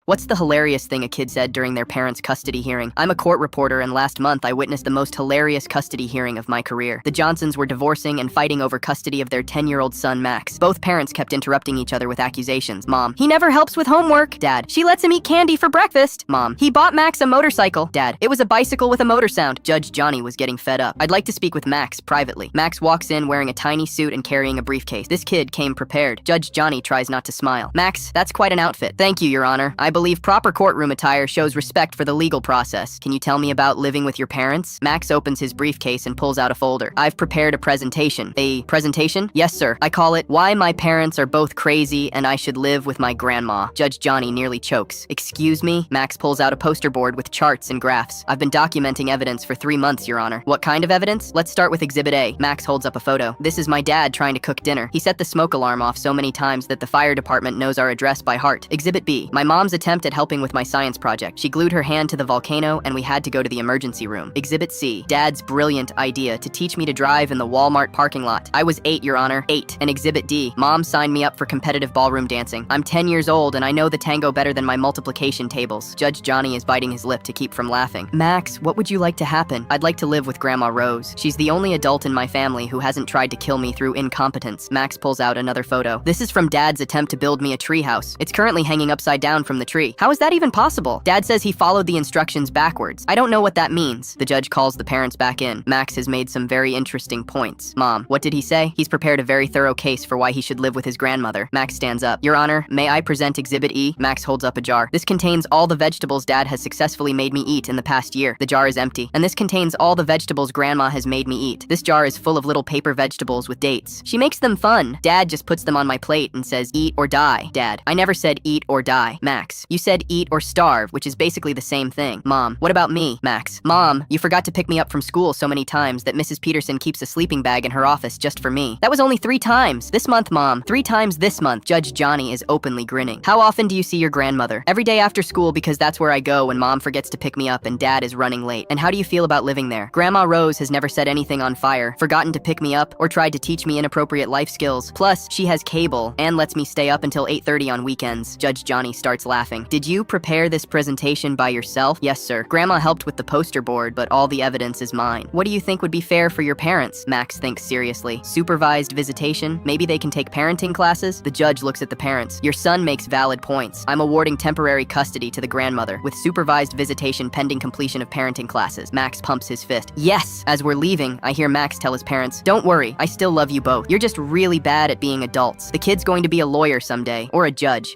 What's the hilarious thing a kid said during their parents' custody hearing? I'm a court reporter, and last month I witnessed the most hilarious custody hearing of my career. The Johnsons were divorcing and fighting over custody of their 10-year-old son, Max. Both parents kept interrupting each other with accusations. Mom, he never helps with homework. Dad, she lets him eat candy for breakfast. Mom, he bought Max a motorcycle. Dad, it was a bicycle with a motor sound. Judge Johnny was getting fed up. I'd like to speak with Max privately. Max walks in wearing a tiny suit and carrying a briefcase. This kid came prepared. Judge Johnny tries not to smile. Max, that's quite an outfit. Thank you, Your Honor. I believe proper courtroom attire shows respect for the legal process. Can you tell me about living with your parents? Max opens his briefcase and pulls out a folder. I've prepared a presentation. A presentation? Yes, sir. I call it Why My Parents Are Both Crazy and I Should Live with My Grandma. Judge Johnny nearly chokes. Excuse me? Max pulls out a poster board with charts and graphs. I've been documenting evidence for 3 months, Your Honor. What kind of evidence? Let's start with Exhibit A. Max holds up a photo. This is my dad trying to cook dinner. He set the smoke alarm off so many times that the fire department knows our address by heart. Exhibit B. My mom's attempt at helping with my science project. She glued her hand to the volcano and we had to go to the emergency room. Exhibit C. Dad's brilliant idea to teach me to drive in the Walmart parking lot. I was 8, Your Honor. 8. And Exhibit D. Mom signed me up for competitive ballroom dancing. I'm 10 years old and I know the tango better than my multiplication tables. Judge Johnny is biting his lip to keep from laughing. Max, what would you like to happen? I'd like to live with Grandma Rose. She's the only adult in my family who hasn't tried to kill me through incompetence. Max pulls out another photo. This is from Dad's attempt to build me a treehouse. It's currently hanging upside down from the tree. How is that even possible? Dad says he followed the instructions backwards. I don't know what that means. The judge calls the parents back in. Max has made some very interesting points. Mom, what did he say? He's prepared a very thorough case for why he should live with his grandmother. Max stands up. Your Honor, may I present Exhibit E? Max holds up a jar. This contains all the vegetables Dad has successfully made me eat in the past year. The jar is empty. And this contains all the vegetables Grandma has made me eat. This jar is full of little paper vegetables with dates. She makes them fun. Dad just puts them on my plate and says, eat or die. Dad, I never said eat or die. Max, you said eat or starve, which is basically the same thing. Mom, what about me? Max, Mom, you forgot to pick me up from school so many times that Mrs. Peterson keeps a sleeping bag in her office just for me. That was only 3 times. This month, Mom. 3 times this month. Judge Johnny is openly grinning. How often do you see your grandmother? Every day after school because that's where I go when Mom forgets to pick me up and Dad is running late. And how do you feel about living there? Grandma Rose has never set anything on fire, forgotten to pick me up, or tried to teach me inappropriate life skills. Plus, she has cable and lets me stay up until 8:30 on weekends. Judge Johnny starts laughing. Did you prepare this presentation by yourself? Yes, sir. Grandma helped with the poster board, but all the evidence is mine. What do you think would be fair for your parents? Max thinks seriously. Supervised visitation? Maybe they can take parenting classes? The judge looks at the parents. Your son makes valid points. I'm awarding temporary custody to the grandmother, with supervised visitation pending completion of parenting classes. Max pumps his fist. Yes! As we're leaving, I hear Max tell his parents, don't worry, I still love you both. You're just really bad at being adults. The kid's going to be a lawyer someday, or a judge.